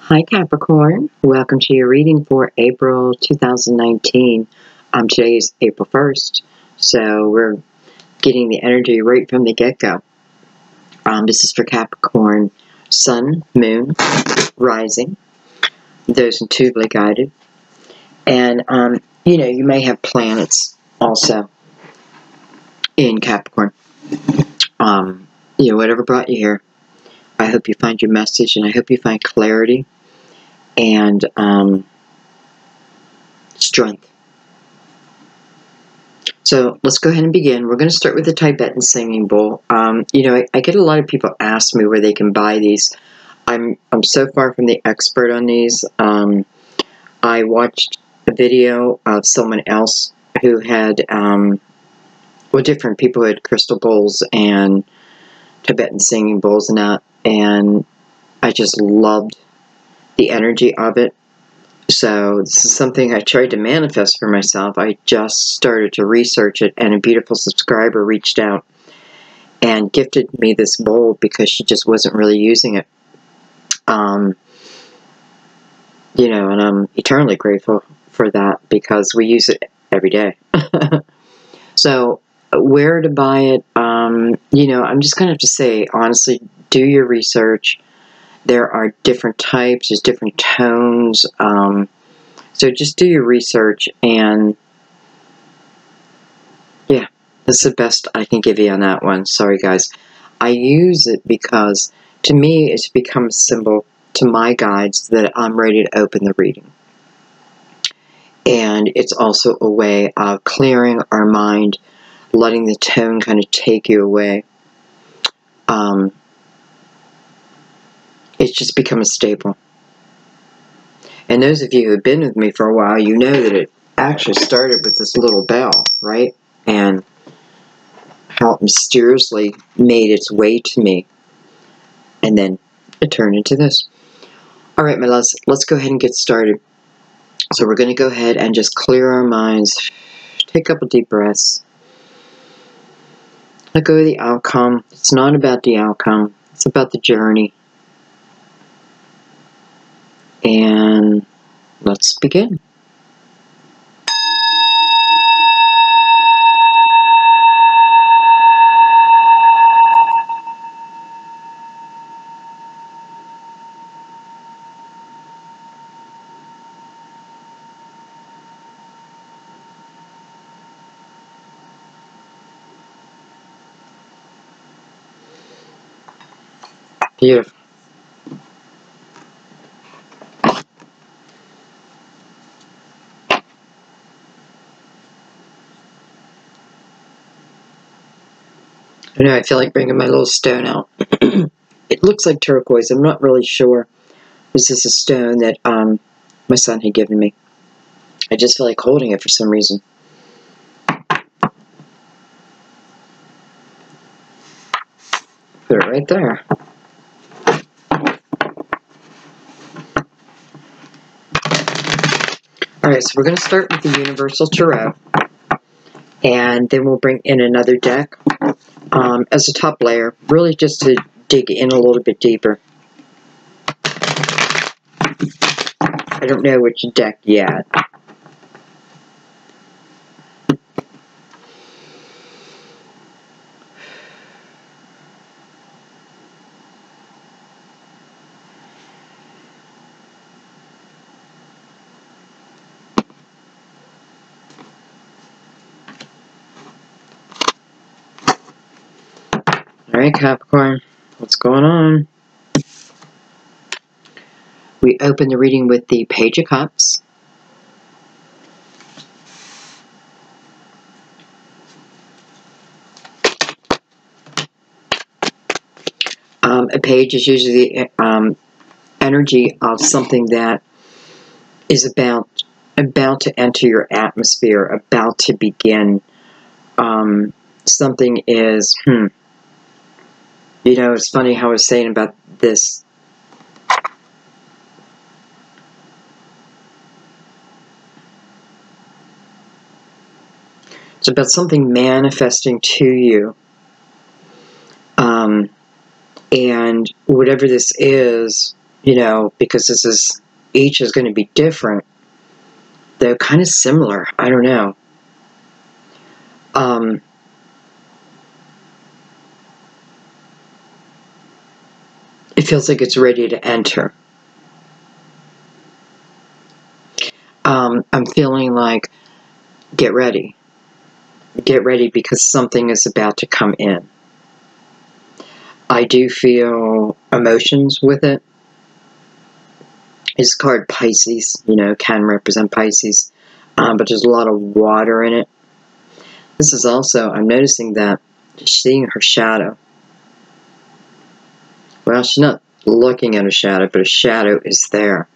Hi Capricorn, welcome to your reading for April 2019. Today is April 1st, so we're getting the energy right from the get-go. This is for Capricorn, Sun, Moon, Rising, those intuitively guided. And, you may have planets also in Capricorn. Whatever brought you here. I hope you find your message, and I hope you find clarity and strength. So let's go ahead and begin. We're going to start with the Tibetan singing bowl. I get a lot of people ask me where they can buy these. I'm so far from the expert on these. I watched a video of someone else who had, different people who had crystal bowls and Tibetan singing bowls and that, and I just loved the energy of it. So this is something I tried to manifest for myself. I just started to research it, and a beautiful subscriber reached out and gifted me this bowl because she just wasn't really using it. And I'm eternally grateful for that because we use it every day. So where to buy it, I'm just going to have to say, honestly, do your research. There are different types, there's different tones, so just do your research, and yeah, that's the best I can give you on that one. Sorry guys. I use it because, to me, it's become a symbol to my guides that I'm ready to open the reading. And it's also a way of clearing our mind, letting the tone kind of take you away. It's just become a staple. And those of you who have been with me for a while, you know that it actually started with this little bell, right? And how it mysteriously made its way to me. And then it turned into this. All right, my loves, let's go ahead and get started. So we're going to go ahead and just clear our minds. Take a couple deep breaths. Let go of the outcome. It's not about the outcome. It's about the journey. And let's begin. Beautiful. I know, I feel like bringing my little stone out. It looks like turquoise. I'm not really sure. This is a stone that my son had given me. I just feel like holding it for some reason. Put it right there. Alright, so we're going to start with the Universal Tarot. And then we'll bring in another deck as a top layer, really just to dig in a little bit deeper. I don't know which deck yet. Alright, Capricorn, what's going on? We open the reading with the Page of Cups. A page is usually the energy of something that is about to enter your atmosphere, about to begin. Something is, it's funny how I was saying about this. It's about something manifesting to you. And whatever this is, you know, because each is going to be different. They're kind of similar. I don't know. It feels like it's ready to enter. I'm feeling like, get ready. Get ready because something is about to come in. I do feel emotions with it. This card, Pisces, you know, can represent Pisces. But there's a lot of water in it. This is also, I'm noticing that she's seeing her shadow. Well, she's not looking at a shadow, but a shadow is there.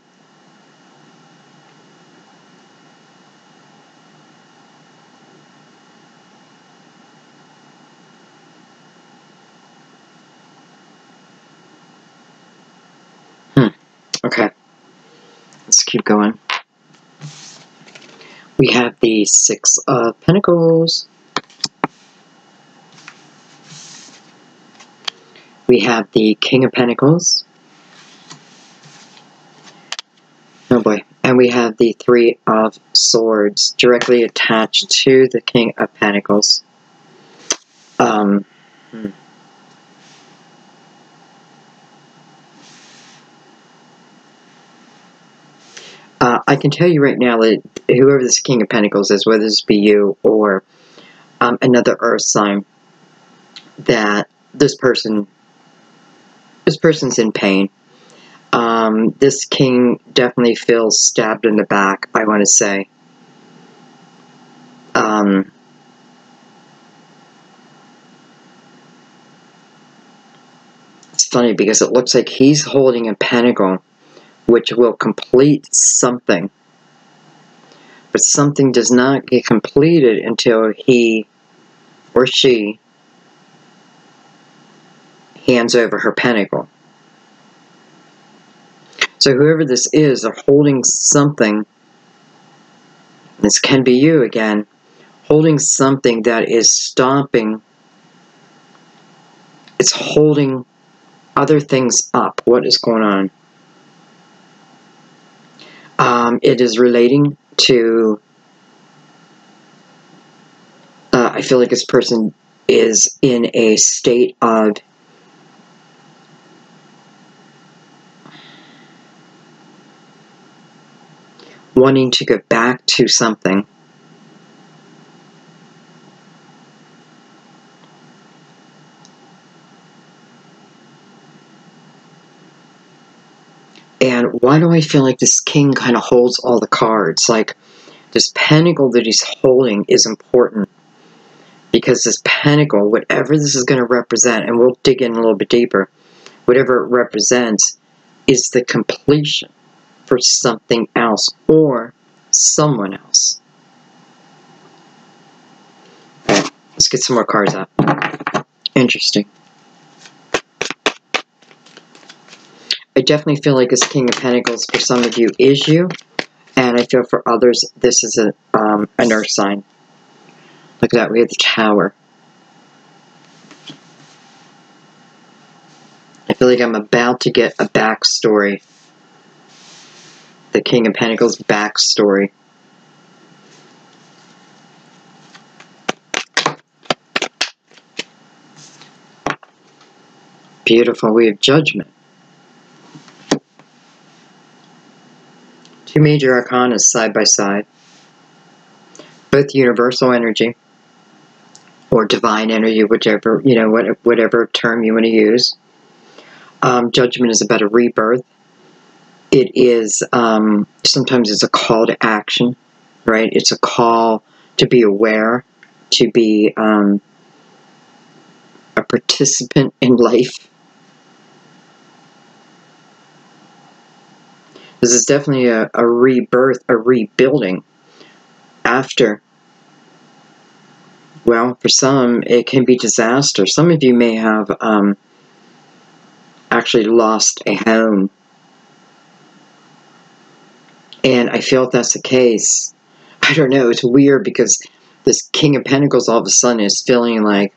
Okay, let's keep going. We have the Six of Pentacles. We have the King of Pentacles. Oh boy. And we have the Three of Swords directly attached to the King of Pentacles. I can tell you right now that whoever this King of Pentacles is, whether this be you or another earth sign, that this person's in pain. This king definitely feels stabbed in the back, I want to say. It's funny because it looks like he's holding a pentacle which will complete something. But something does not get completed until he or she hands over her pentacle. So whoever this is, they're holding something. This can be you again. Holding something that is stopping. It's holding other things up. What is going on? It is relating to... I feel like this person is in a state of wanting to go back to something. And why do I feel like this king kind of holds all the cards? Like, this pentacle that he's holding is important. Because this pentacle, whatever this is going to represent, and we'll dig in a little bit deeper, whatever it represents is the completion for something else or someone else. Okay, let's get some more cards out. Interesting. I definitely feel like this King of Pentacles for some of you is you, and I feel for others this is an earth sign. Look at that, we have the Tower. I feel like I'm about to get a backstory. The King of Pentacles backstory. Beautiful, we have Judgment. Two major arcana side by side. Both universal energy or divine energy, whichever, you know, whatever term you want to use. Judgment is about a rebirth. It is, sometimes it's a call to action, right? It's a call to be aware, to be a participant in life. This is definitely a rebirth, a rebuilding after. Well, for some, it can be disaster. Some of you may have actually lost a home. And I feel if that's the case, I don't know, it's weird because this King of Pentacles all of a sudden is feeling like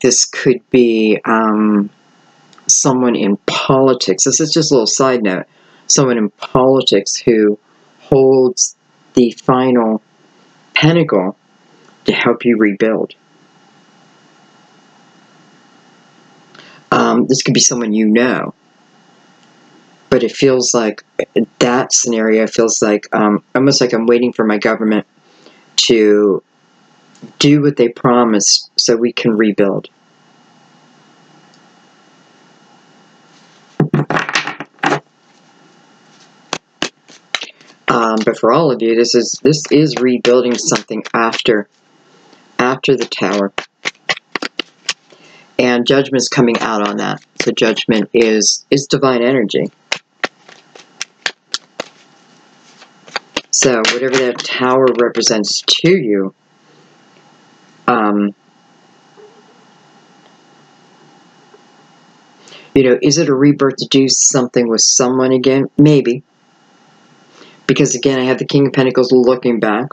this could be someone in politics. This is just a little side note. Someone in politics who holds the final pentacle to help you rebuild. This could be someone you know. But it feels like that scenario feels like almost like I'm waiting for my government to do what they promised so we can rebuild. But for all of you, this is rebuilding something after the Tower. And Judgment's coming out on that. So Judgment is divine energy. So whatever that Tower represents to you, you know, is it a rebirth to do something with someone again? Maybe. Because again, I have the King of Pentacles looking back,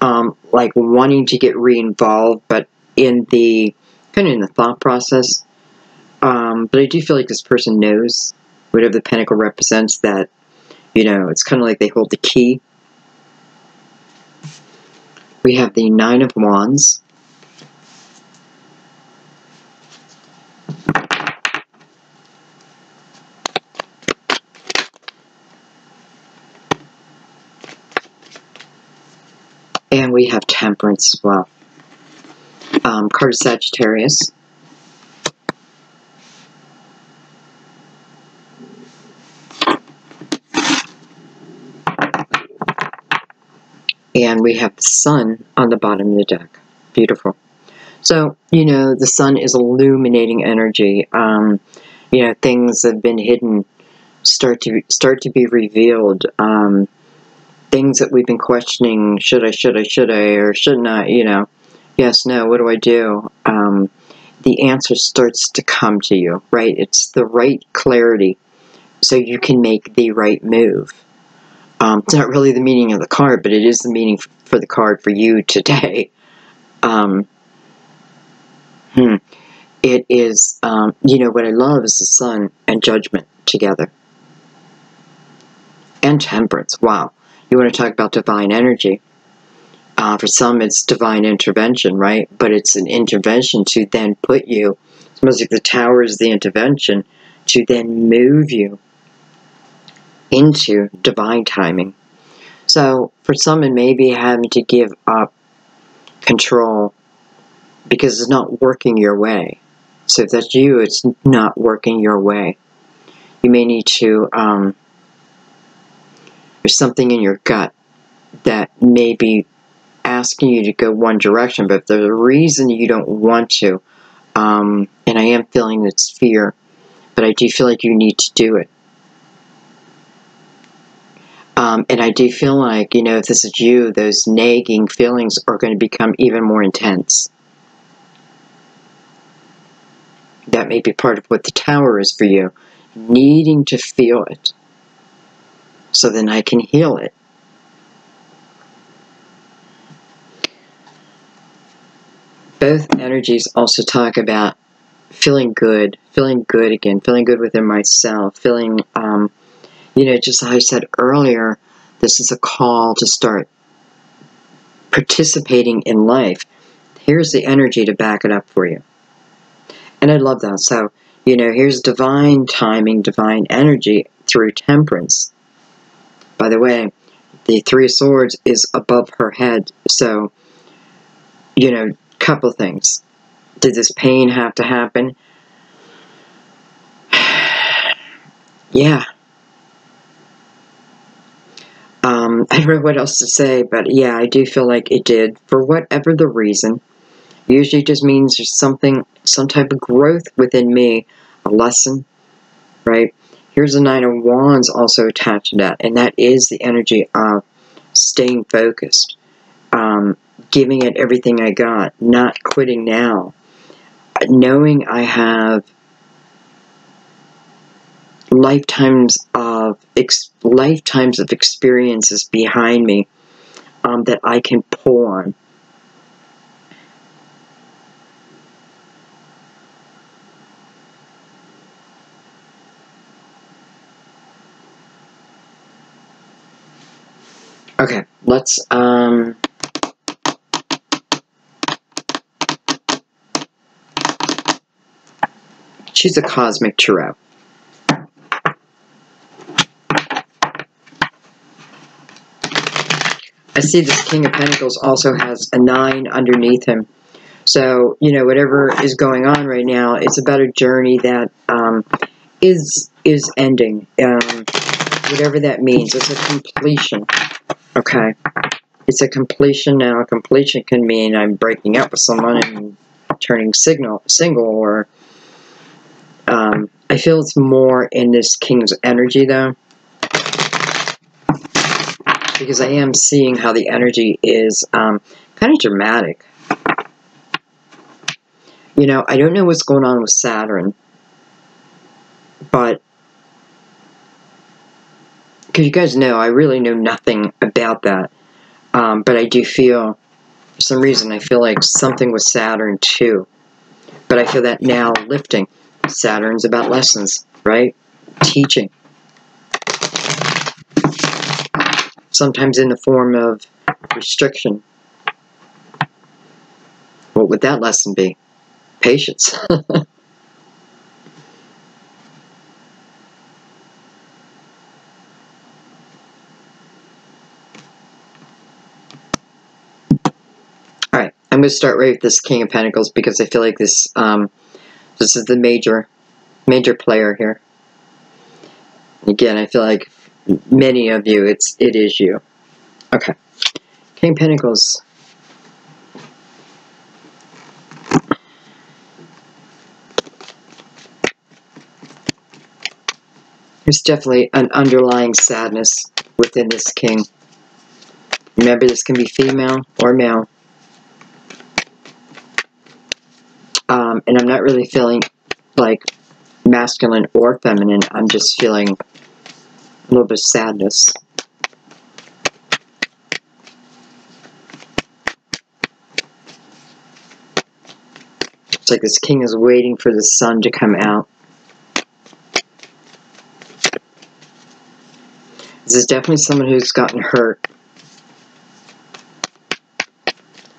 like wanting to get re-involved, but in the kind of in the thought process. But I do feel like this person knows whatever the Pentacle represents, that, you know, it's kind of like they hold the key. We have the Nine of Wands. And we have Temperance as well. Card of Sagittarius. And we have the Sun on the bottom of the deck. Beautiful. So, you know, the Sun is illuminating energy. You know, things that have been hidden start to be revealed. Things that we've been questioning, should I, or shouldn't I, you know, yes, no, what do I do? The answer starts to come to you, right? It's the right clarity so you can make the right move. It's not really the meaning of the card, but it is the meaning for the card for you today. It is, you know, what I love is the Sun and Judgment together. And Temperance, wow. You want to talk about divine energy. For some, it's divine intervention, right? But it's an intervention to then put you, it's almost like the Tower is the intervention, to then move you into divine timing. So, for some, it may be having to give up control because it's not working your way. So if that's you, it's not working your way. You may need to, there's something in your gut that may be asking you to go one direction, but if there's a reason you don't want to, and I am feeling it's fear, but I do feel like you need to do it. And I do feel like, you know, if this is you, those nagging feelings are going to become even more intense. That may be part of what the Tower is for you, needing to feel it, so then I can heal it. Both energies also talk about feeling good again, feeling good within myself, feeling, you know, just like I said earlier, this is a call to start participating in life. Here's the energy to back it up for you. And I love that. So, you know, here's divine timing, divine energy through Temperance. By the way, the Three of Swords is above her head. So, you know, couple things. Did this pain have to happen? Yeah. I don't know what else to say, but yeah, I do feel like it did, for whatever the reason. Usually it just means there's something, some type of growth within me, a lesson, right? Here's the Nine of Wands also attached to that, and that is the energy of staying focused, giving it everything I got, not quitting now, knowing I have lifetimes of experiences behind me that I can pull on. Okay, let's, choose a Cosmic Tarot. I see this King of Pentacles also has a 9 underneath him. So, you know, whatever is going on right now, it's about a journey that is ending. Whatever that means. It's a completion. Okay. It's a completion now. A completion can mean I'm breaking up with someone and turning single, or I feel it's more in this King's energy, though. Because I am seeing how the energy is kind of dramatic. You know, I don't know what's going on with Saturn. But, because you guys know, I really know nothing about that. But I do feel, for some reason, I feel like something with Saturn too. But I feel that now lifting. Saturn's about lessons, right? Teaching. Sometimes in the form of restriction. What would that lesson be? Patience. Alright, I'm going to start right with this King of Pentacles because I feel like this this is the major player here. Again, I feel like many of you, it is you. Okay. King of Pentacles. There's definitely an underlying sadness within this king. Remember, this can be female or male. And I'm not really feeling like masculine or feminine. I'm just feeling a little bit of sadness. It's like this king is waiting for the sun to come out. This is definitely someone who's gotten hurt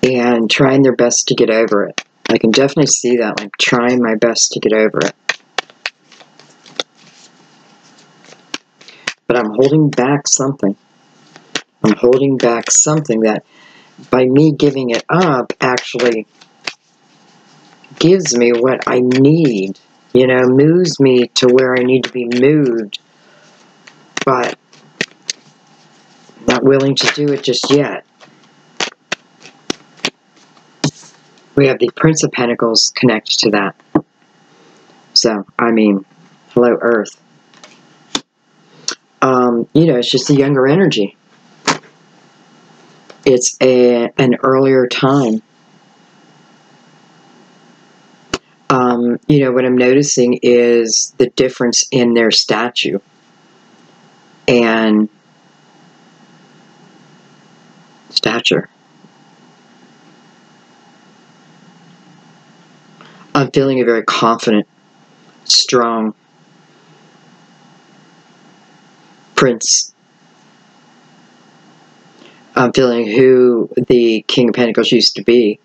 and trying their best to get over it. I can definitely see that, like trying my best to get over it. But I'm holding back something. I'm holding back something that, by me giving it up, actually gives me what I need. You know, moves me to where I need to be moved. But not willing to do it just yet. We have the Prince of Pentacles connected to that. So, I mean, hello, Earth. You know, it's just a younger energy. It's an earlier time. You know, what I'm noticing is the difference in their statue. And stature. I'm feeling a very confident, strong prince. I'm feeling who the King of Pentacles used to be.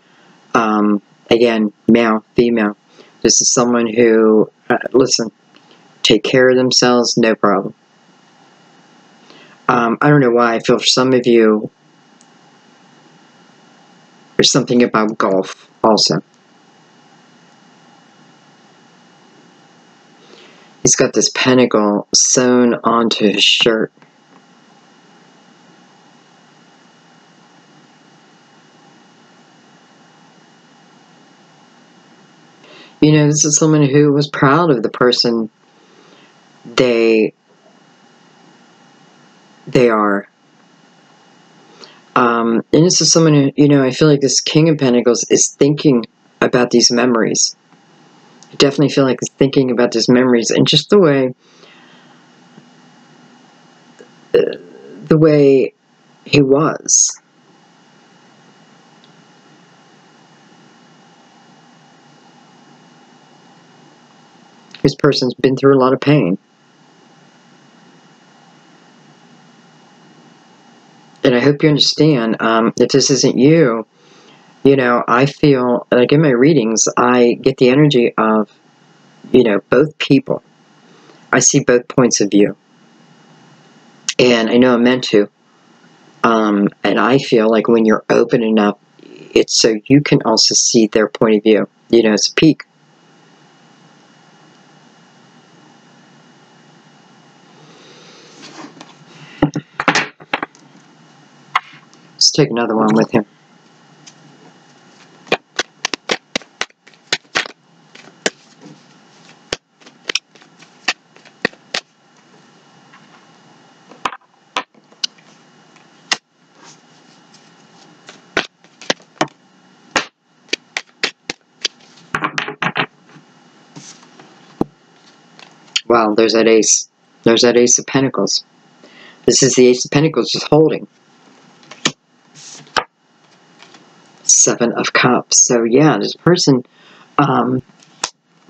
Again, male, female. This is someone who, listen, take care of themselves, no problem. I don't know why I feel for some of you, there's something about golf also. He's got this pentacle sewn onto his shirt. You know, this is someone who was proud of the person they are. And this is someone who, you know, I feel like this King of Pentacles is thinking about these memories. I definitely feel like he's thinking about these memories and just the way he was. This person's been through a lot of pain. And I hope you understand, if this isn't you, you know, I feel, like in my readings, I get the energy of, you know, both people. I see both points of view. And I know I'm meant to. And I feel like when you're open enough, it's so you can also see their point of view. You know, it's a peek. Let's take another one with him. Wow, there's that ace. There's that Ace of Pentacles. This is the Ace of Pentacles just holding. Seven of Cups. So yeah, this person,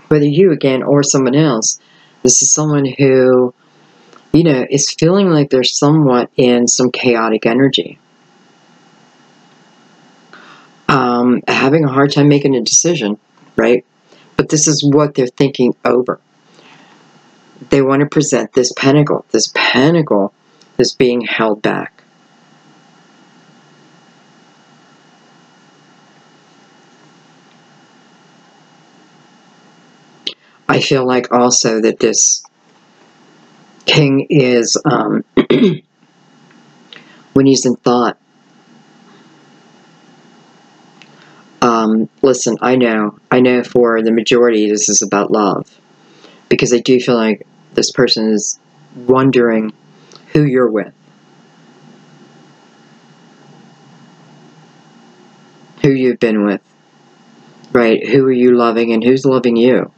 whether you again or someone else, this is someone who, you know, is feeling like they're somewhat in some chaotic energy. Having a hard time making a decision, right? But this is what they're thinking over. They want to present this pentacle that's being held back. I feel like also that this king is, when he's in thought, listen, I know for the majority this is about love, because I do feel like this person is wondering who you're with, who you've been with, right? Who are you loving and who's loving you?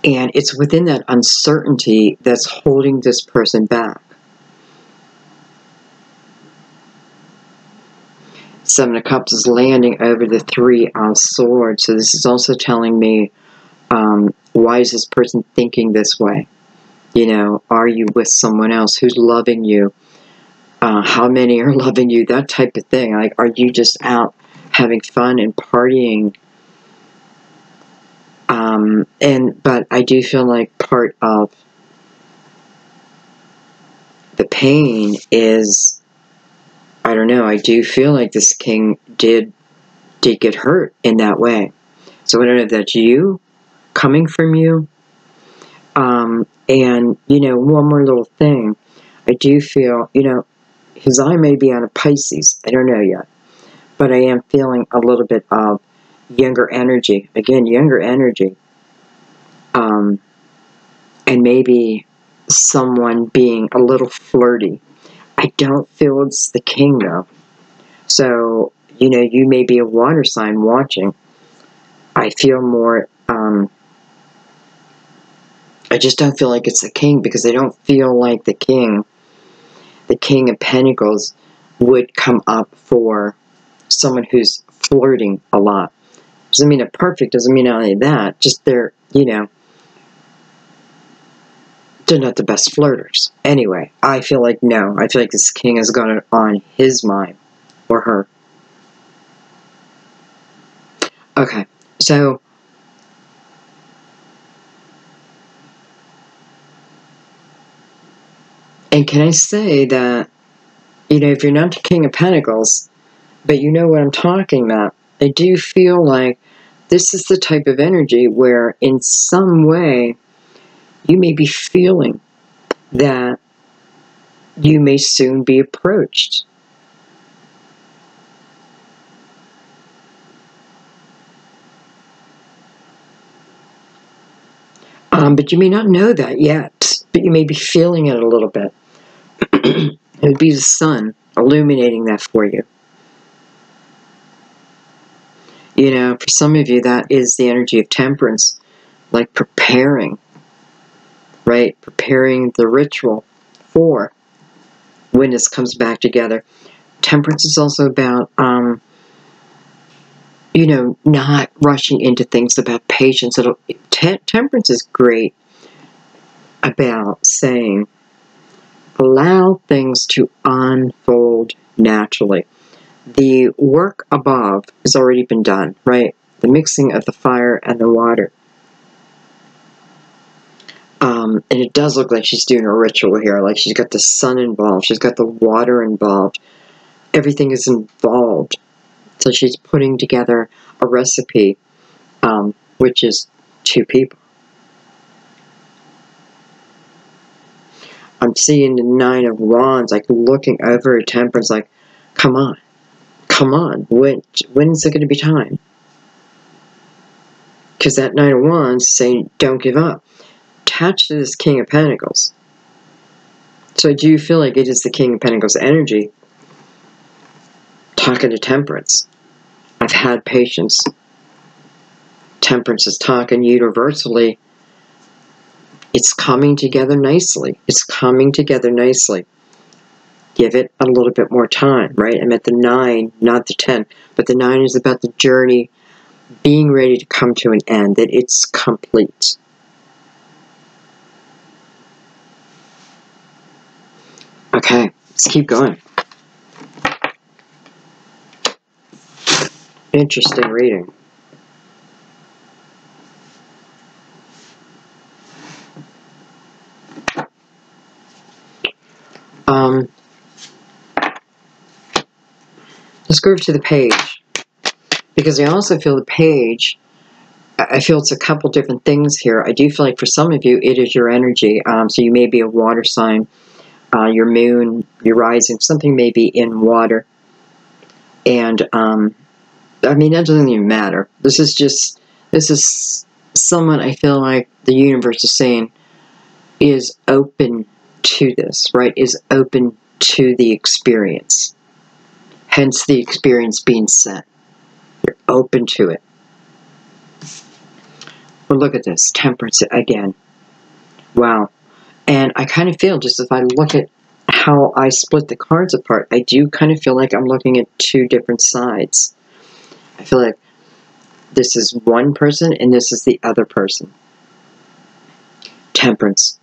And it's within that uncertainty that's holding this person back. Seven of Cups is landing over the Three of Swords. So this is also telling me, why is this person thinking this way? You know, are you with someone else? Who's loving you? How many are loving you? That type of thing. Like, are you just out having fun and partying? But I do feel like part of the pain is, I don't know, I do feel like this king did get hurt in that way. So I don't know if that's you, coming from you. And, you know, one more little thing. I do feel, you know, his eye may be on a Pisces. I don't know yet. But I am feeling a little bit of younger energy. Again, younger energy. And maybe someone being a little flirty. I don't feel it's the king, though. So, you know, you may be a water sign watching. I feel more, I just don't feel like it's the king, because I don't feel like the king of Pentacles would come up for someone who's flirting a lot. Doesn't mean they're perfect, doesn't mean only that, just they're, you know, they're not the best flirters. Anyway, I feel like no. I feel like this king has got it on his mind, or her. Okay, so and can I say that, you know, if you're not the King of Pentacles, but you know what I'm talking about, I do feel like this is the type of energy where in some way you may be feeling that you may soon be approached. But you may not know that yet, but you may be feeling it a little bit. It would be the sun illuminating that for you. You know, for some of you, that is the energy of temperance, like preparing, right? Preparing the ritual for when this comes back together. Temperance is also about, you know, not rushing into things, about patience. Temperance is great about saying, allow things to unfold naturally. The work above has already been done, right? The mixing of the fire and the water. And it does look like she's doing a ritual here, like she's got the sun involved, she's got the water involved. Everything is involved. So she's putting together a recipe, which is 2 people. I'm seeing the 9 of Wands, like looking over at Temperance, like, come on, when is it going to be time? Because that 9 of Wands is saying, don't give up. Attached to this King of Pentacles. So I do feel like it is the King of Pentacles energy talking to Temperance. I've had patience. Temperance is talking universally. It's coming together nicely. It's coming together nicely. Give it a little bit more time, right? I'm at the 9, not the 10. But the 9 is about the journey being ready to come to an end, that it's complete. Okay, let's keep going. Interesting reading. Let's go over to the page, because I also feel the page, I feel it's a couple different things here. I do feel like for some of you, it is your energy. So you may be a water sign, your moon, your rising, something may be in water. And, I mean, that doesn't even matter. This is someone I feel like the universe is saying is open to this, right? Is open to the experience. Hence the experience being sent. You're open to it. Well, look at this. Temperance again. Wow. And I kind of feel, just if I look at how I split the cards apart, I do kind of feel like I'm looking at 2 different sides. I feel like this is one person and this is the other person. Temperance.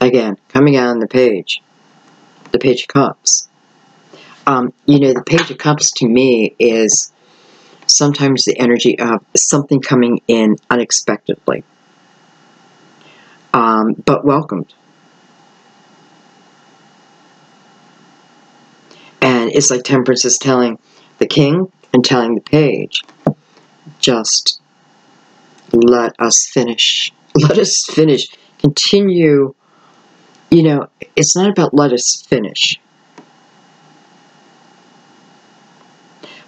Again, coming out on the Page of Cups. You know, the Page of Cups to me is sometimes the energy of something coming in unexpectedly, but welcomed. And it's like Temperance is telling the King and telling the Page, just let us finish. Let us finish. Continue. You know, it's not about let us finish.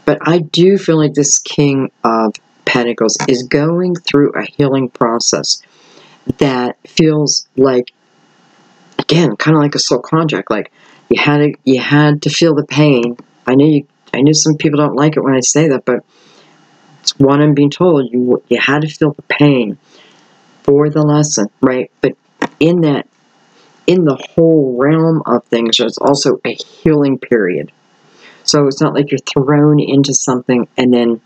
But I do feel like this King of Pentacles is going through a healing process that feels like, again, kind of like a soul contract. Like you had to feel the pain. I know some people don't like it when I say that, but it's what I'm being told. You had to feel the pain for the lesson, right? But in the whole realm of things, there's also a healing period. So it's not like you're thrown into something and then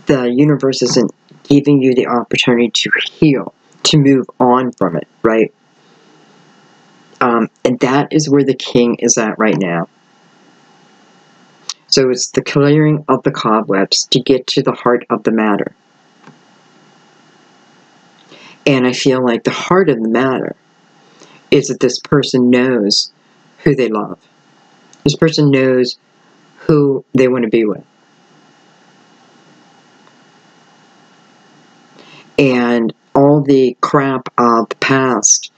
the universe isn't giving you the opportunity to heal, to move on from it, right? And that is where the King is at right now. So it's the clearing of the cobwebs to get to the heart of the matter. And I feel like the heart of the matter is that this person knows who they love. This person knows who they want to be with. And all the crap of the past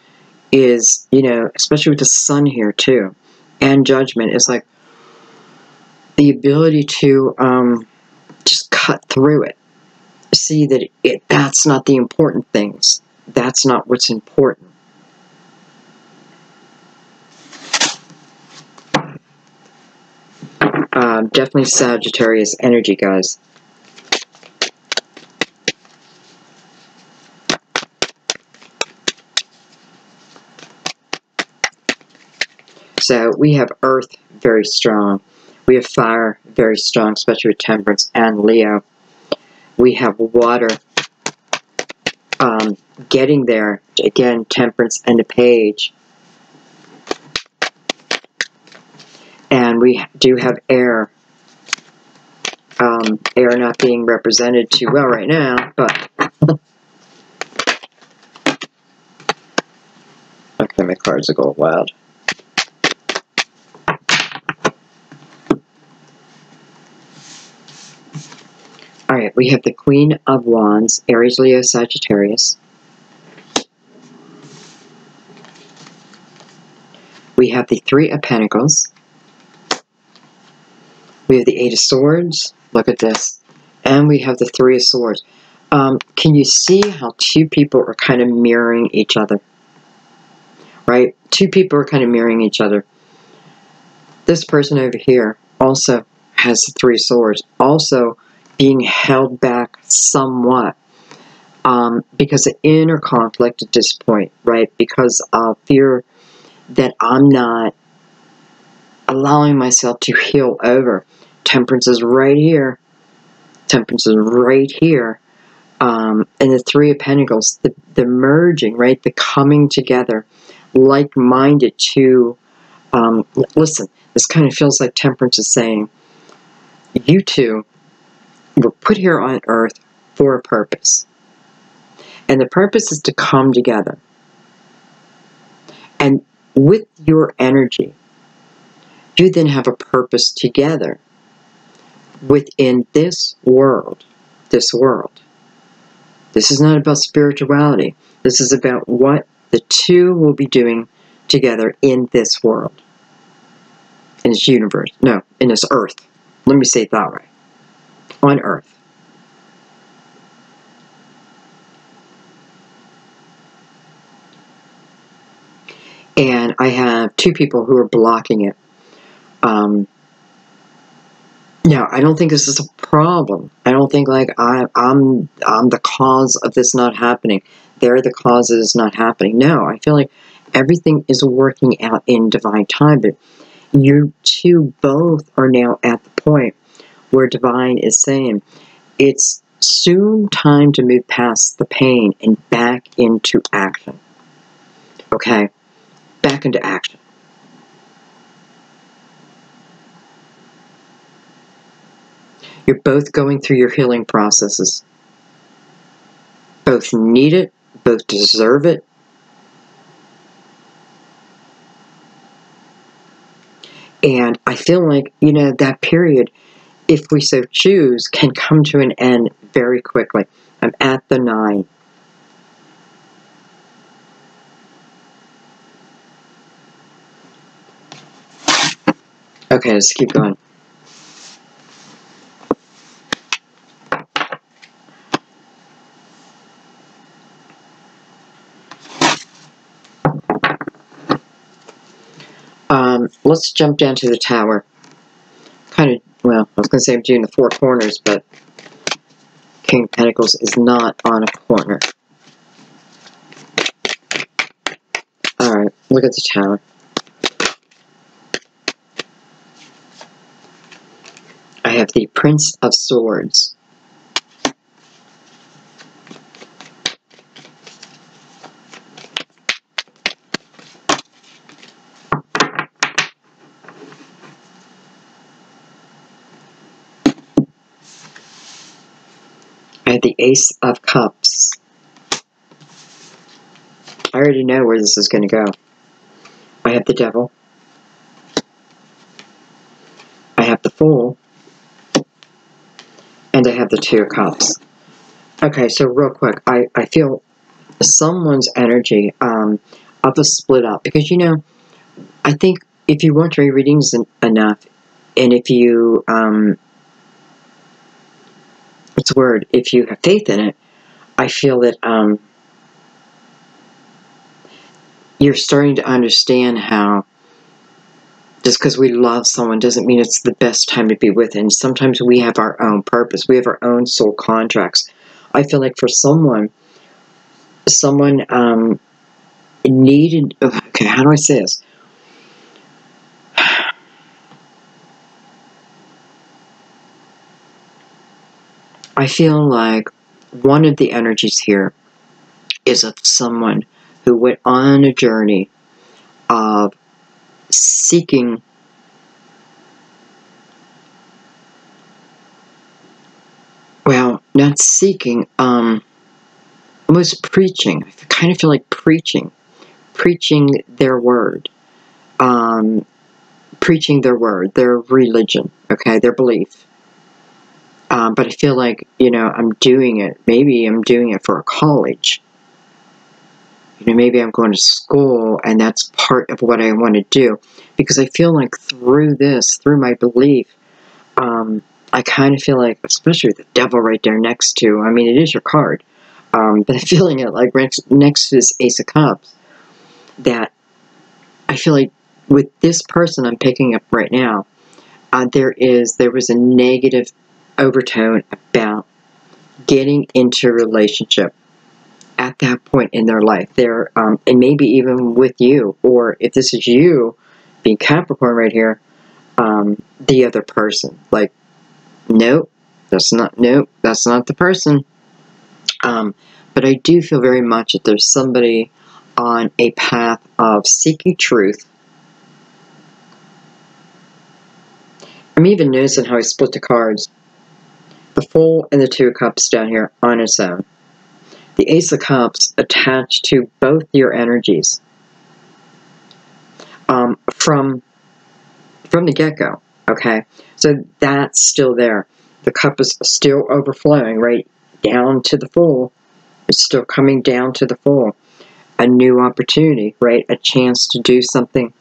is, you know, especially with the Sun here too, and Judgment, is like the ability to just cut through it. See that that's not the important things. That's not what's important. Definitely Sagittarius energy, guys. So we have Earth very strong. We have Fire very strong, especially with Temperance and Leo. We have Water getting there. Again, Temperance and a Page. And we do have air. Air not being represented too well right now, but... Okay, my cards are going wild. Alright, we have the Queen of Wands, Aries, Leo, Sagittarius. We have the Three of Pentacles. We have the Eight of Swords. Look at this. And we have the Three of Swords. Can you see how two people are kind of mirroring each other? Right? Two people are kind of mirroring each other. This person over here also has the Three of Swords. Also being held back somewhat. Because of inner conflict at this point. Right? Because of fear that I'm not allowing myself to heal over. Temperance is right here. Temperance is right here. And the Three of Pentacles, the merging, right? The coming together, like-minded to, listen, this kind of feels like Temperance is saying, you two were put here on earth for a purpose. And the purpose is to come together. And with your energy, you then have a purpose together within this world. This world. This is not about spirituality. This is about what the two will be doing together in this world. In this universe. No, in this earth. Let me say it that way. On earth. And I have two people who are blocking it. Now, I don't think this is a problem. I don't think like I'm the cause of this not happening. They're the cause of this not happening. No, I feel like everything is working out in divine time. But you two both are now at the point where divine is saying it's soon time to move past the pain and back into action. Okay? Back into action. You're both going through your healing processes. Both need it. Both deserve it. And I feel like, you know, that period, if we so choose, can come to an end very quickly. I'm at the 9. Okay, let's keep going. Let's jump down to the Tower. Kind of, well, I was going to say I'm doing the 4 corners, but King of Pentacles is not on a corner. Alright, look at the Tower. I have the Prince of Swords. I have the Ace of Cups. I already know where this is going to go. I have the Devil. I have the Fool. And I have the Two of Cups. Okay, so real quick, I feel someone's energy of a split up. Because, you know, I think if you want your readings enough, and if you, what's the word, if you have faith in it, I feel that you're starting to understand how just because we love someone doesn't mean it's the best time to be with them. Sometimes we have our own purpose. We have our own soul contracts. I feel like for someone needed, okay, how do I say this? I feel like one of the energies here is of someone who went on a journey of seeking not seeking, was preaching. I kind of feel like preaching their word, preaching their word, their religion, okay, their belief. But I feel like, I'm doing it. Maybe I'm doing it for a college. Maybe I'm going to school, and that's part of what I want to do. Because I feel like through my belief, I kind of feel like, especially with the devil right there next to, it is your card, but I'm feeling it like next to this Ace of Cups, that I feel like with this person I'm picking up right now, there was a negative overtone about getting into a relationship at that point in their life. And maybe even with you, or if this is you, being Capricorn right here, the other person, like, nope, that's not the person. But I do feel very much that there's somebody on a path of seeking truth. I'm even noticing how I split the cards. The Fool and the Two of Cups down here on its own. The Ace of Cups attached to both your energies. From the get-go, okay? So that's still there. The cup is still overflowing, right? Down to the Fool. It's still coming down to the Fool. A new opportunity, right? A chance to do something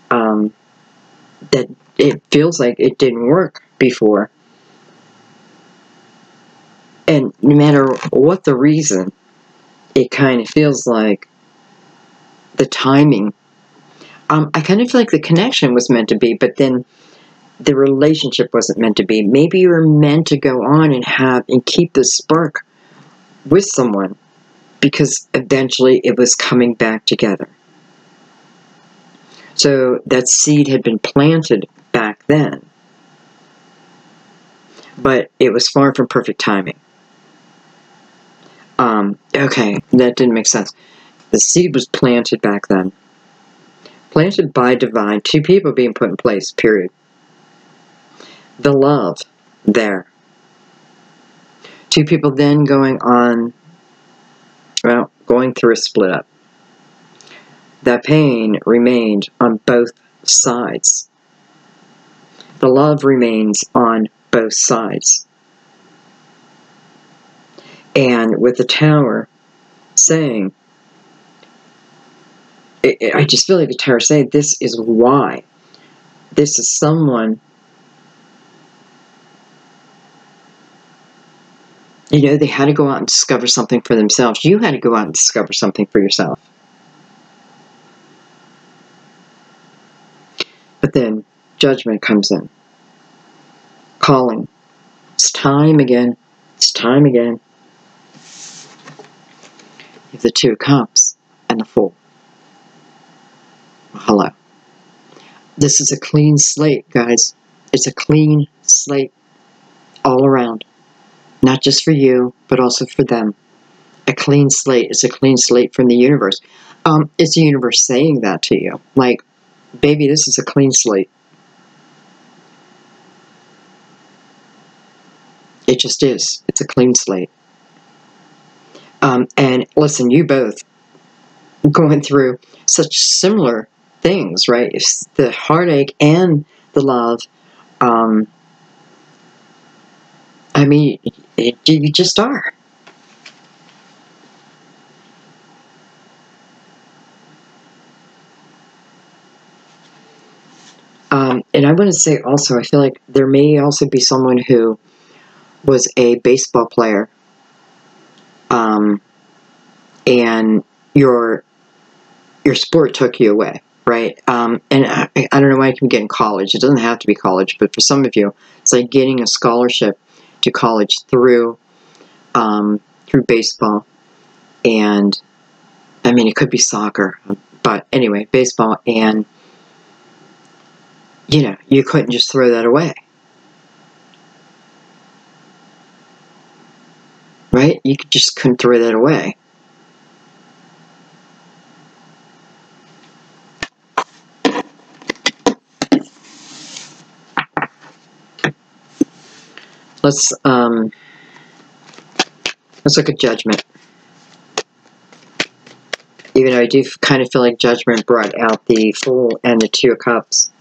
that it feels like it didn't work before. And no matter what the reason, it kind of feels like the timing. I kind of feel like the connection was meant to be, but then the relationship wasn't meant to be. Maybe you were meant to go on and keep the spark with someone, because eventually it was coming back together. So that seed had been planted back then, but it was far from perfect timing. Okay, that didn't make sense. The seed was planted back then. Planted by divine, two people being put in place, period. The love there. Two people then going through a split up. That pain remained on both sides. The love remains on both sides. And with the Tower saying, I just feel like the Tower saying, this is why. This is someone, they had to go out and discover something for themselves. You had to go out and discover something for yourself. But then Judgment comes in, calling. It's time again. It's time again. You have the Two of Cups and the Fool. Well, hello. This is a clean slate, guys. It's a clean slate all around. Not just for you, but also for them. A clean slate. It's a clean slate from the universe. It's the universe saying that to you. Like, baby, this is a clean slate. It just is. It's a clean slate. And listen, you both going through such similar things, right? It's the heartache and the love. You just are. And I want to say also, I feel like there may also be someone who was a baseball player, and your sport took you away, right? And I don't know why it can get in college. It doesn't have to be college, but for some of you, it's like getting a scholarship to college through baseball. And it could be soccer, but anyway, baseball, and you couldn't just throw that away. Right? You just couldn't throw that away. let's look at Judgment. Even though I do kind of feel like Judgment brought out the Fool and the Two of Cups.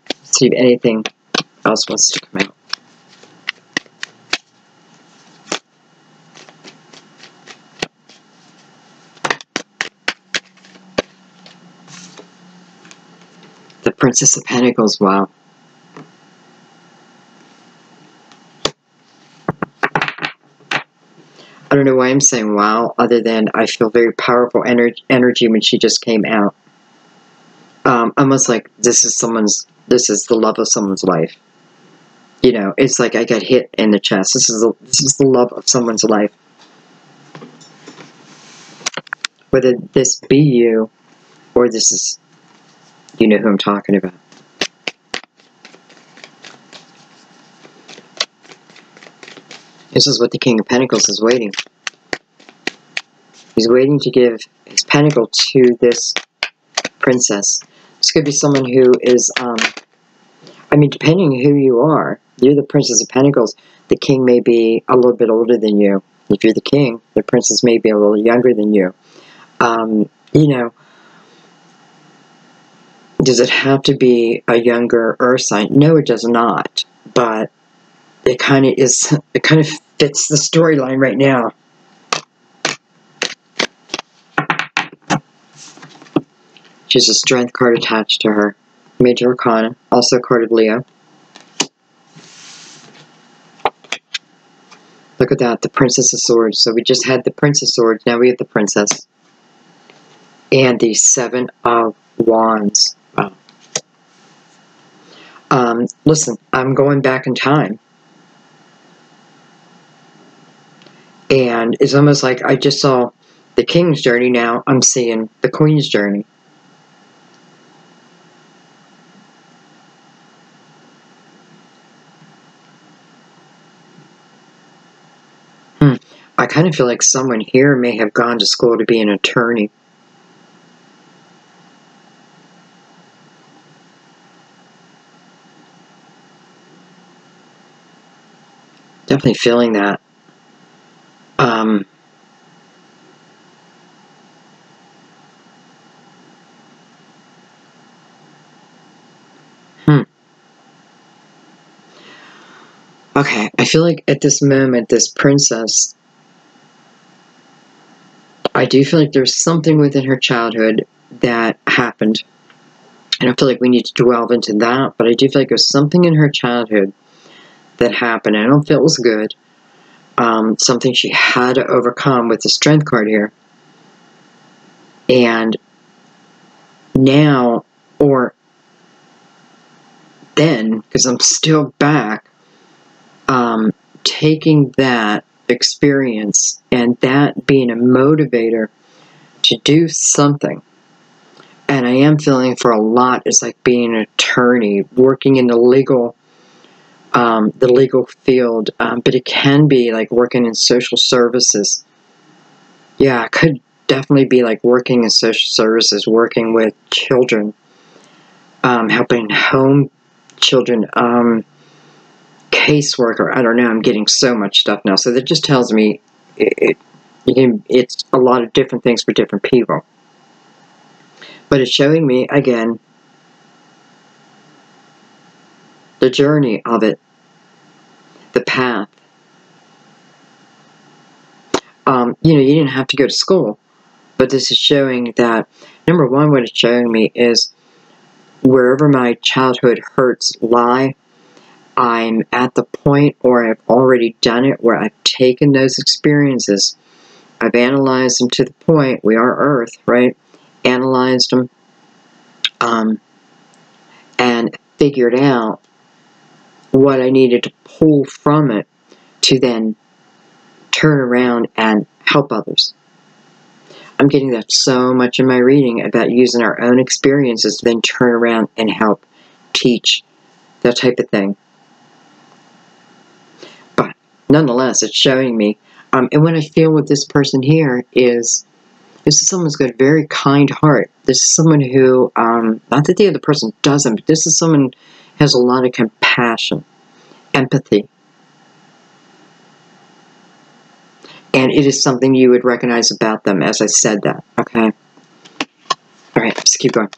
Let's see if anything else wants to come out. The Princess of Pentacles, wow. I don't know why I'm saying wow, other than I feel very powerful energy when she just came out. Almost like this is the love of someone's life. You know, it's like I got hit in the chest. This is the love of someone's life. Whether this be you, or this is, you know who I'm talking about. This is what the King of Pentacles is waiting. He's waiting to give his pentacle to this princess. This could be someone who is, I mean, depending who you are, you're the Princess of Pentacles. The king may be a little bit older than you. If you're the king, the princess may be a little younger than you. You know, does it have to be a younger earth sign? No, it does not. But it kind of is, it kind of fits the storyline right now. She has a Strength card attached to her. Major Arcana, also a card of Leo. Look at that, the Princess of Swords. So we just had the Princess of Swords, now we have the Princess. And the Seven of Wands. Wow. Listen, I'm going back in time. And it's almost like I just saw the King's journey, now I'm seeing the Queen's journey. I kind of feel like someone here may have gone to school to be an attorney. Definitely feeling that. Okay, I feel like at this moment, this princess, I do feel like there's something within her childhood that happened. I don't feel like we need to delve into that, but I do feel like there's something in her childhood that happened. I don't feel it was good. Something she had to overcome with the Strength card here. And now, or then, because I'm still back, taking that experience and that being a motivator to do something. And I am feeling for a lot is like being an attorney, working in the legal field, but it can be like working in social services. Yeah, it could definitely be like working in social services, working with children, helping home children, caseworker. I don't know, I'm getting so much stuff now. So that just tells me it's a lot of different things for different people. But it's showing me, again, the journey of it, the path. You know, you didn't have to go to school, but this is showing that, number one, what it's showing me is wherever my childhood hurts lie, I'm at the point, or I've already done it, where I've taken those experiences, I've analyzed them to the point, we are Earth, right? Analyzed them, and figured out what I needed to pull from it to then turn around and help others. I'm getting that so much in my reading about using our own experiences to then turn around and help teach, that type of thing. But nonetheless, it's showing me, and what I feel with this person here is, this is someone who's got a very kind heart. This is someone who, not that the other person doesn't, but this is someone who has a lot of compassion, empathy. And it is something you would recognize about them as I said that, okay? All right, let's keep going.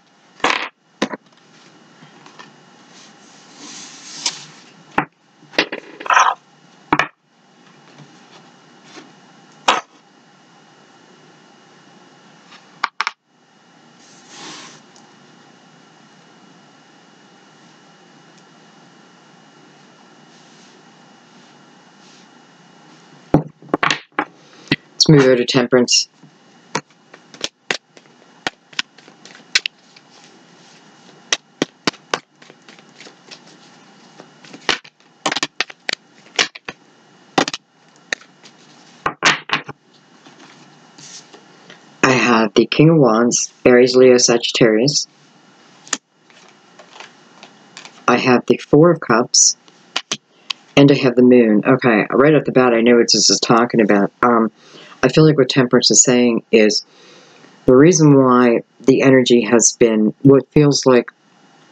Let's move over to Temperance. I have the King of Wands, Aries, Leo, Sagittarius. I have the Four of Cups. And I have the Moon. Okay, right off the bat, I know what this is talking about. I feel like what Temperance is saying is the reason why the energy has been what feels like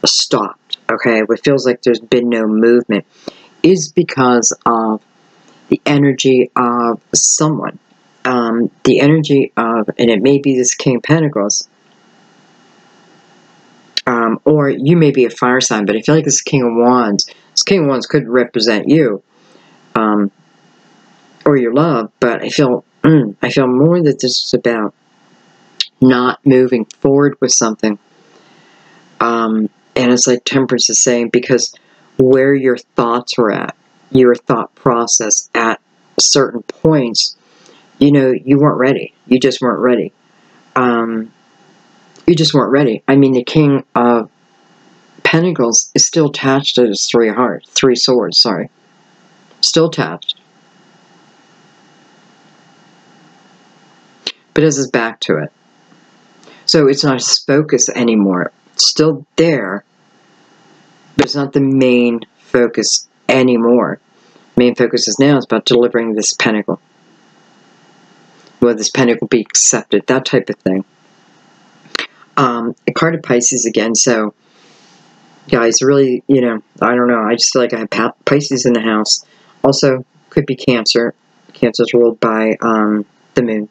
stopped, okay, what feels like there's been no movement, is because of the energy of someone. The energy of, and it may be this King of Pentacles, or you may be a fire sign, but I feel like this King of Wands, this King of Wands could represent you, or your love, but I feel more that this is about not moving forward with something. And it's like Temperance is saying, because where your thoughts were at, your thought process at certain points, you know, you weren't ready. You just weren't ready. You just weren't ready. I mean, the King of Pentacles is still attached to his three swords, sorry. Still attached. But has his back to it. So it's not his focus anymore. It's still there, but it's not the main focus anymore. Main focus is now is about delivering this pentacle. Will this pentacle be accepted? That type of thing. A card of Pisces again, so guys, really, you know, I don't know. I just feel like I have Pisces in the house. Also, could be Cancer. Cancer's ruled by the Moon.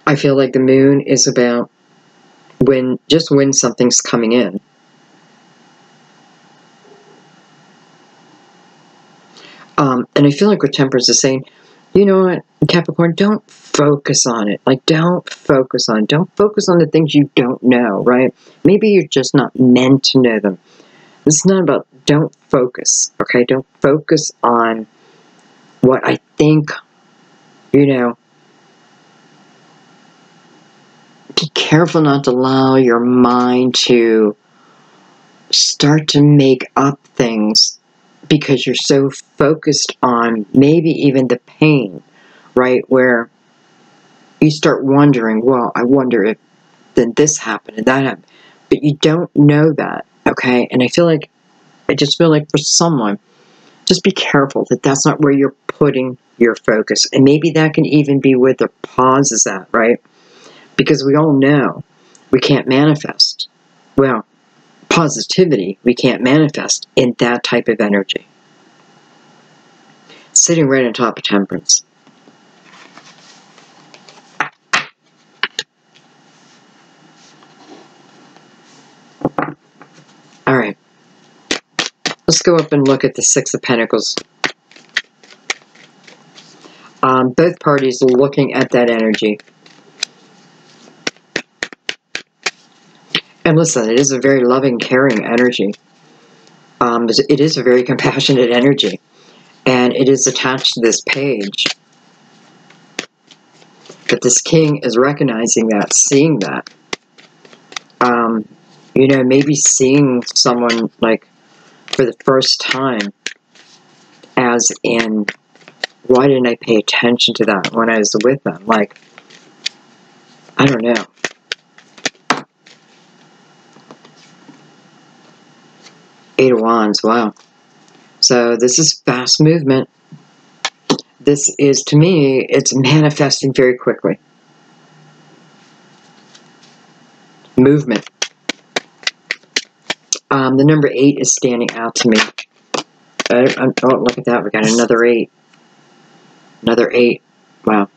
I feel like the Moon is about when something's coming in. And I feel like what Temperance is saying, you know what, Capricorn, don't focus on it. Like, don't focus on it. Don't focus on the things you don't know, right? Maybe you're just not meant to know them. This is not about, don't focus, okay? Don't focus on what I think, you know. Be careful not to allow your mind to start to make up things because you're so focused on maybe even the pain, right? Where you start wondering, well, I wonder if then this happened and that happened. But you don't know that, okay? And I just feel like for someone, just be careful that that's not where you're putting your focus. And maybe that can even be where the pause is at, right? Because we all know we can't manifest. Well, positivity, we can't manifest in that type of energy. Sitting right on top of Temperance. All right. Let's go up and look at the Six of Pentacles. Both parties are looking at that energy. And listen, it is a very loving, caring energy. It is a very compassionate energy. And it is attached to this page. But this king is recognizing that, seeing that. You know, maybe seeing someone, like, for the first time, as in, why didn't I pay attention to that when I was with them? Like, I don't know. Eight of Wands, wow. So this is fast movement. This is, to me, it's manifesting very quickly. Movement. The number 8 is standing out to me. Oh, look at that. We got another 8. Another 8. Wow.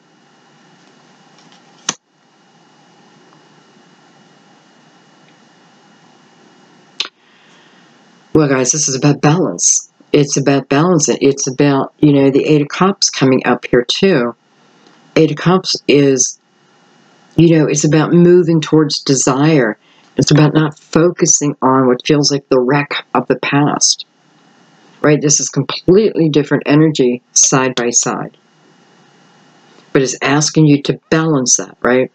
Well, guys, this is about balance. It's about balance. It's about, you know, the 8 of Cups coming up here, too. 8 of Cups is, you know, it's about moving towards desire. It's about not focusing on what feels like the wreck of the past. Right? This is completely different energy side by side. But it's asking you to balance that, right?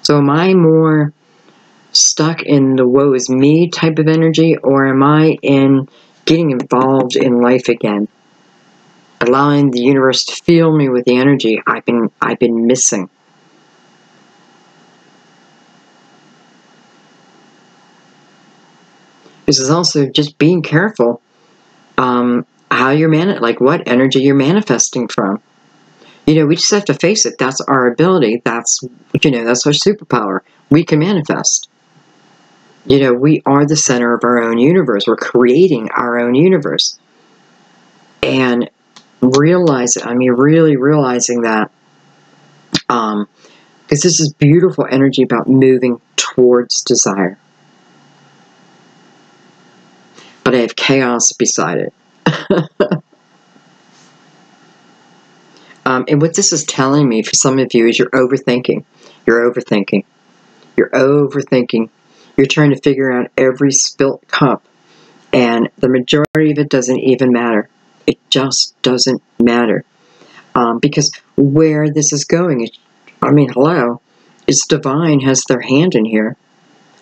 So am I more stuck in the woe is me type of energy, or am I in getting involved in life again? Allowing the universe to feel me with the energy I've been missing. This is also just being careful how you're like what energy you're manifesting from. You know, we just have to face it. That's our ability. That's, you know, that's our superpower. We can manifest. You know, we are the center of our own universe. We're creating our own universe. And really realizing that, because this is beautiful energy about moving towards desire. But I have chaos beside it. And what this is telling me for some of you is you're overthinking. You're overthinking. You're overthinking. You're trying to figure out every spilt cup. And the majority of it doesn't even matter. It just doesn't matter. Because where this is going, I mean, hello, it's divine has their hand in here,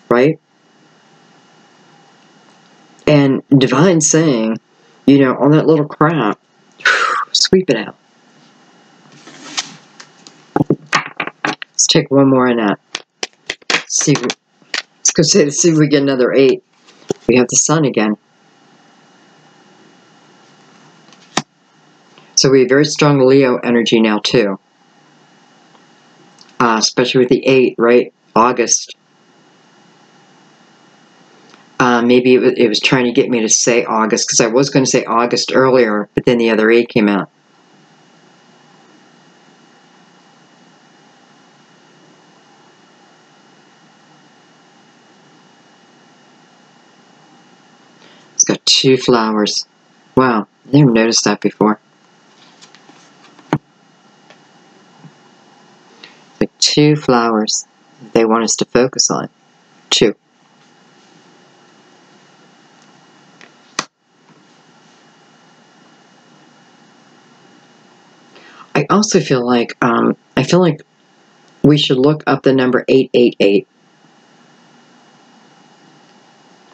right? And divine saying, you know, all that little crap, sweep it out. Let's take one more on that. See, let's go see if we get another 8. We have the sun again. So we have very strong Leo energy now too. Especially with the 8, right? August. Maybe it was trying to get me to say August, because I was going to say August earlier, but then the other 8 came out. It's got 2 flowers. Wow, I never noticed that before. Like 2 flowers they want us to focus on. 2. I also feel like we should look up the number 888.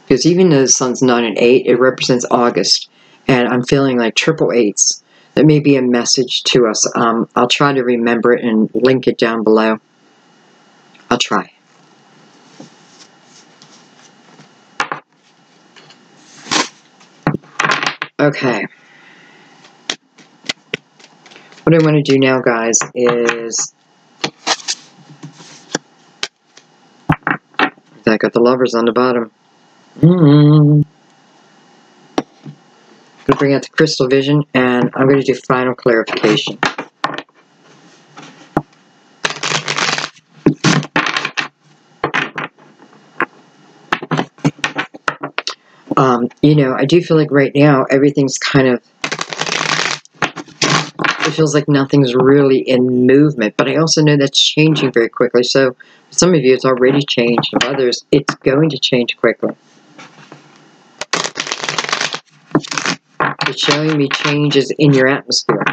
Because even though the sun's not an 8, it represents August. And I'm feeling like triple 8s. That may be a message to us. I'll try to remember it and link it down below. I'll try. Okay. What I want to do now, guys, is... I got the lovers on the bottom. I'm going to bring out the crystal vision, and I'm going to do final clarification. You know, I do feel like right now everything's kind of, it feels like nothing's really in movement, but I also know that's changing very quickly. So for some of you it's already changed, for others it's going to change quickly. It's showing me changes in your atmosphere.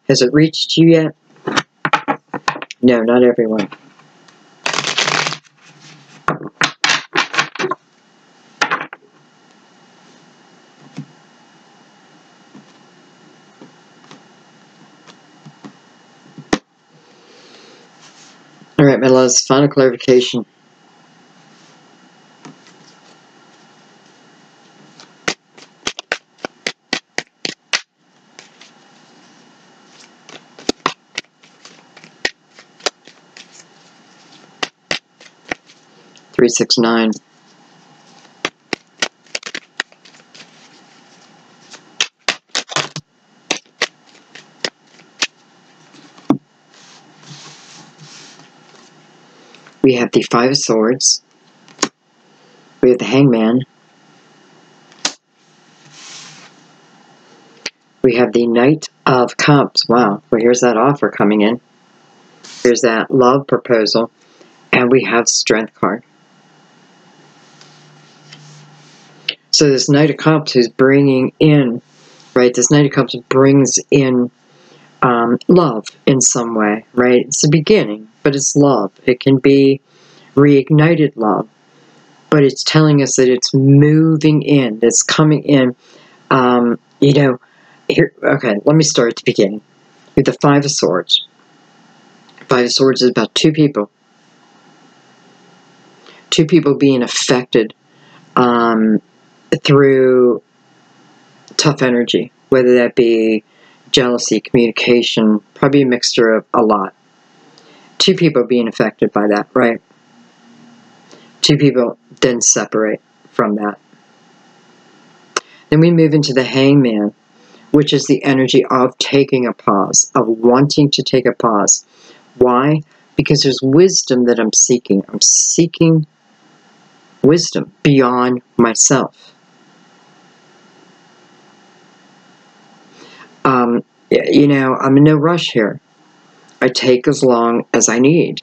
Has it reached you yet? No, not everyone. Alright, my loves, final clarification. Three, 6, 9. We have the Five of Swords. We have the Hangman. We have the Knight of Cups. Wow. Well, here's that offer coming in. There's that love proposal. And we have Strength card. So this Knight of Cups is bringing in, right? This Knight of Cups brings in love in some way, right? It's the beginning, but it's love. It can be reignited love, but it's telling us that it's moving in, it's coming in. You know, here, okay, let me start at the beginning with the Five of Swords. Five of Swords is about two people being affected through tough energy, whether that be jealousy, communication, probably a mixture of a lot. Two people being affected by that, right? Two people then separate from that. Then we move into the Hangman, which is the energy of taking a pause, of wanting to take a pause. Why? Because there's wisdom that I'm seeking. I'm seeking wisdom beyond myself. You know, I'm in no rush here. I take as long as I need.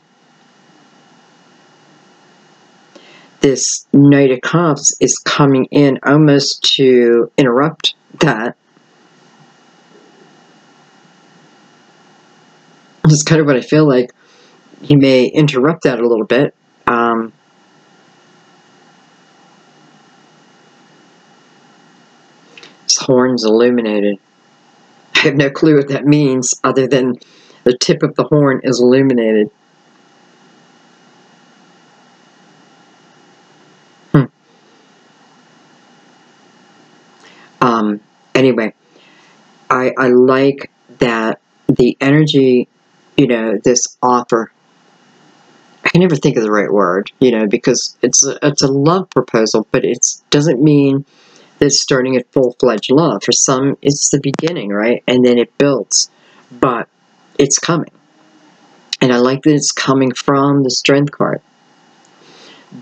This Knight of Cups is coming in almost to interrupt that. That's kind of what I feel like. He may interrupt that a little bit. His horn's illuminated. I have no clue what that means other than the tip of the horn is illuminated. Anyway, I like that the energy, you know, this offer, I can never think of the right word, you know, because it's a love proposal, but it doesn't mean that it's starting at full-fledged love. For some, it's the beginning, right? And then it builds, but it's coming. And I like that it's coming from the Strength card.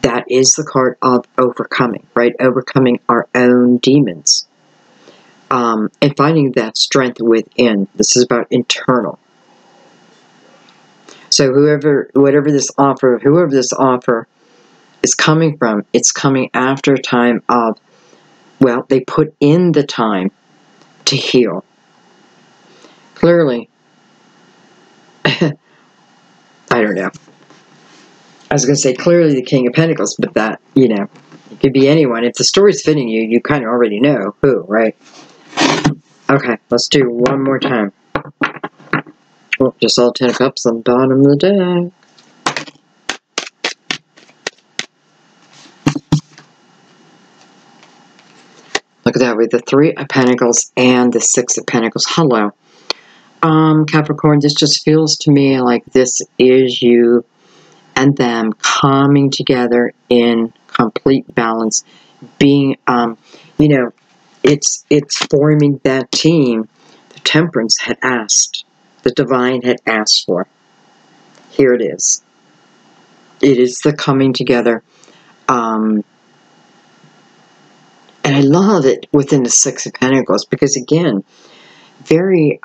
That is the card of overcoming, right? Overcoming our own demons. And finding that strength within. This is about internal. So whoever this offer is coming from, it's coming after a time of, well, they put in the time to heal. Clearly, I don't know. I was going to say clearly the King of Pentacles, but that, you know, it could be anyone. If the story's fitting you, you kind of already know who, right? Okay, let's do one more time. Oh, just all 10 of Cups on the bottom of the deck. Look at that, with the Three of Pentacles and the Six of Pentacles. Hello. Capricorn, this just feels to me like this is you and them coming together in complete balance. Being, you know, it's forming that team the Temperance had asked, the Divine had asked for. Here it is. It is the coming together. And I love it within the Six of Pentacles because, again, very,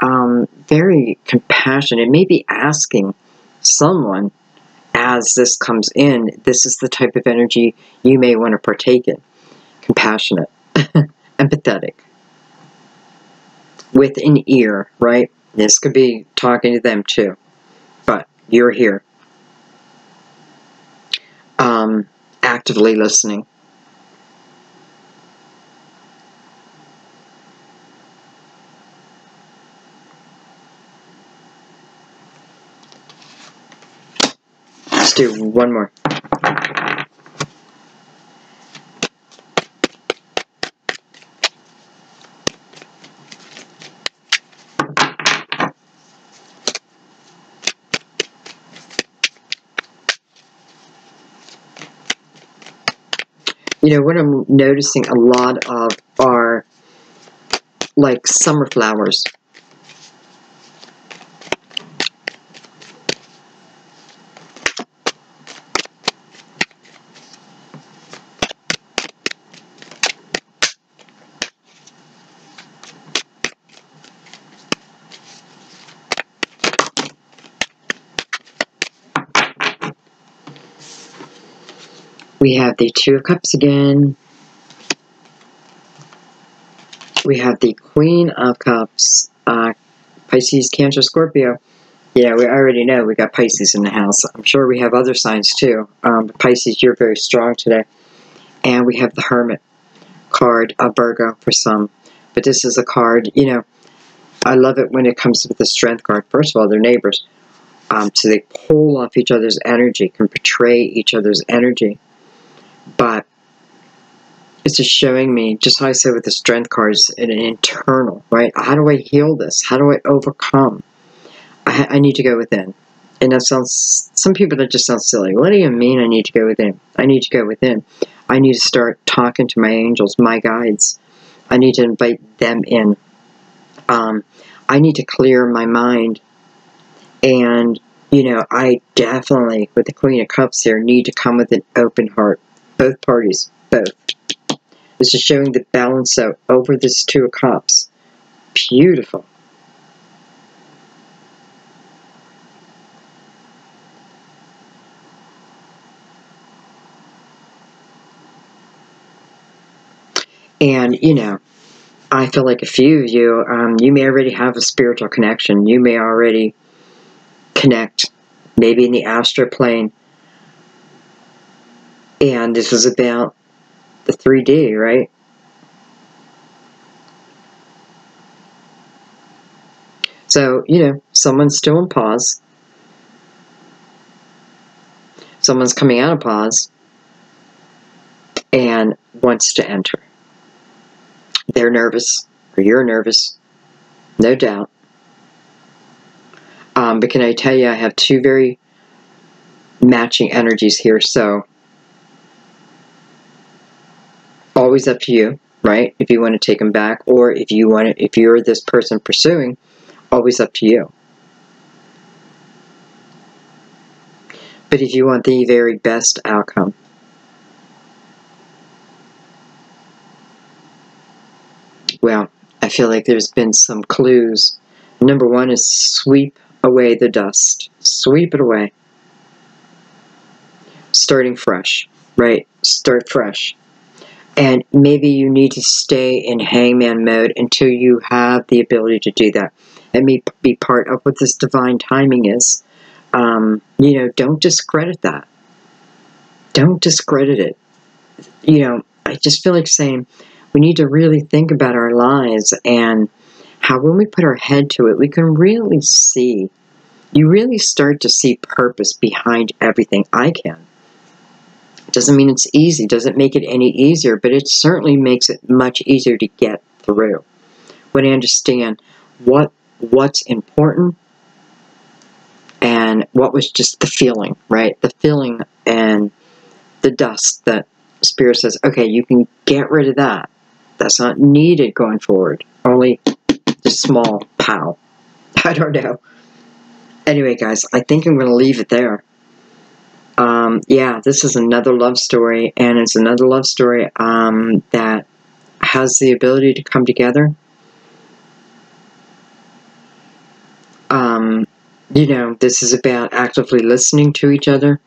very compassionate. Maybe asking someone as this comes in, this is the type of energy you may want to partake in. Compassionate, empathetic, with an ear, right? This could be talking to them too, but you're here. Actively listening. Let's do one more. You know, what I'm noticing a lot of are like summer flowers. We have the Two of Cups again. We have the Queen of Cups, Pisces, Cancer, Scorpio. Yeah, we already know we got Pisces in the house. I'm sure we have other signs too. But Pisces, you're very strong today. And we have the Hermit card of Virgo for some. But this is a card, you know, I love it when it comes with the Strength card. First of all, they're neighbors. So they pull off each other's energy, can portray each other's energy. But it's just showing me, just how I said with the Strength cards, an internal, right? How do I heal this? How do I overcome? I need to go within. And that sounds, some people, that just sounds silly. What do you mean I need to go within? I need to go within. I need to start talking to my angels, my guides. I need to invite them in. I need to clear my mind. And, you know, I definitely, with the Queen of Cups here, need to come with an open heart. Both parties, both. This is showing the balance out over this Two of Cups. Beautiful. And, you know, I feel like a few of you, you may already have a spiritual connection. You may already connect, maybe in the astral plane. And this was about the 3D, right? So, you know, someone's still in pause. Someone's coming out of pause and wants to enter. They're nervous, or you're nervous, no doubt. But can I tell you, I have two very matching energies here, so always up to you, right? If you want to take them back, or if you want to, if you're this person pursuing, always up to you. But if you want the very best outcome, well, I feel like there's been some clues. Number one is sweep away the dust. Sweep it away. Starting fresh, right? Start fresh. And maybe you need to stay in hangman mode until you have the ability to do that. It may be part of what this divine timing is. You know, don't discredit that. Don't discredit it. You know, I just feel like saying we need to really think about our lives and how when we put our head to it, we can really see, you really start to see purpose behind everything. I can. Doesn't mean it's easy, doesn't make it any easier, but it certainly makes it much easier to get through. When I understand what's important and what was just the feeling, right? The feeling and the dust that Spirit says, okay, you can get rid of that. That's not needed going forward. Only the small pow. I don't know. Anyway, guys, I think I'm going to leave it there. Yeah, this is another love story, and it's another love story that has the ability to come together. You know, this is about actively listening to each other,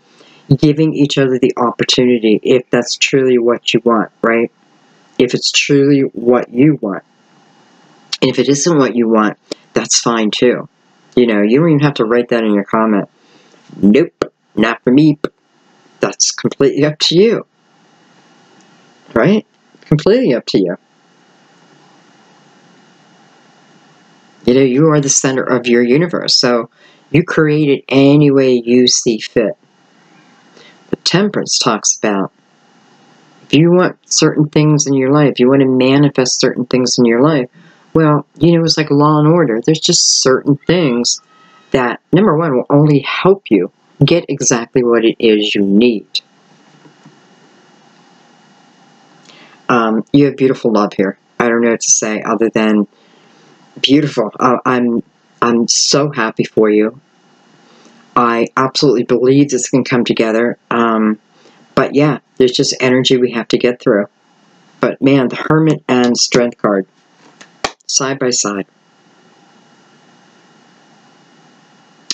giving each other the opportunity, if that's truly what you want, right? If it's truly what you want. And if it isn't what you want, that's fine too. You know, you don't even have to write that in your comment. Nope, not for me. That's completely up to you. Right? Completely up to you. You know, you are the center of your universe, so you create it any way you see fit. But Temperance talks about, if you want certain things in your life, you want to manifest certain things in your life, well, you know, it's like Law and Order. There's just certain things that, number one, will only help you get exactly what it is you need. You have beautiful love here. I don't know what to say other than beautiful. I'm so happy for you. I absolutely believe this can come together. But yeah, there's just energy we have to get through. But man, the Hermit and Strength card, side by side.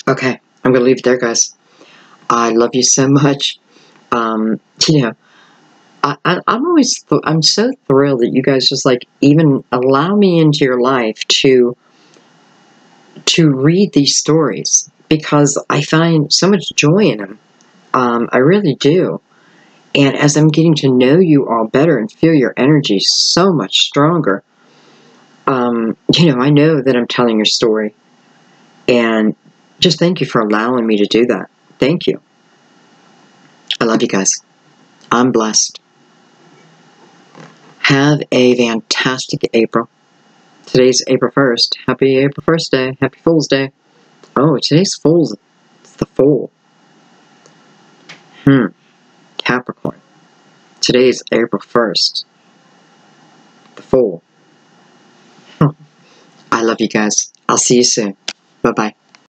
Okay, I'm going to leave it there, guys. I love you so much. You know, I'm so thrilled that you guys just like even allow me into your life to read these stories, because I find so much joy in them. I really do. And as I'm getting to know you all better and feel your energy so much stronger, I know that I'm telling your story. And just thank you for allowing me to do that. Thank you. I love you guys. I'm blessed. Have a fantastic April. Today's April 1st. Happy April 1st Day. Happy Fool's Day. Oh, today's Fool's. It's the Fool. Capricorn. Today's April 1st. The Fool. I love you guys. I'll see you soon. Bye-bye.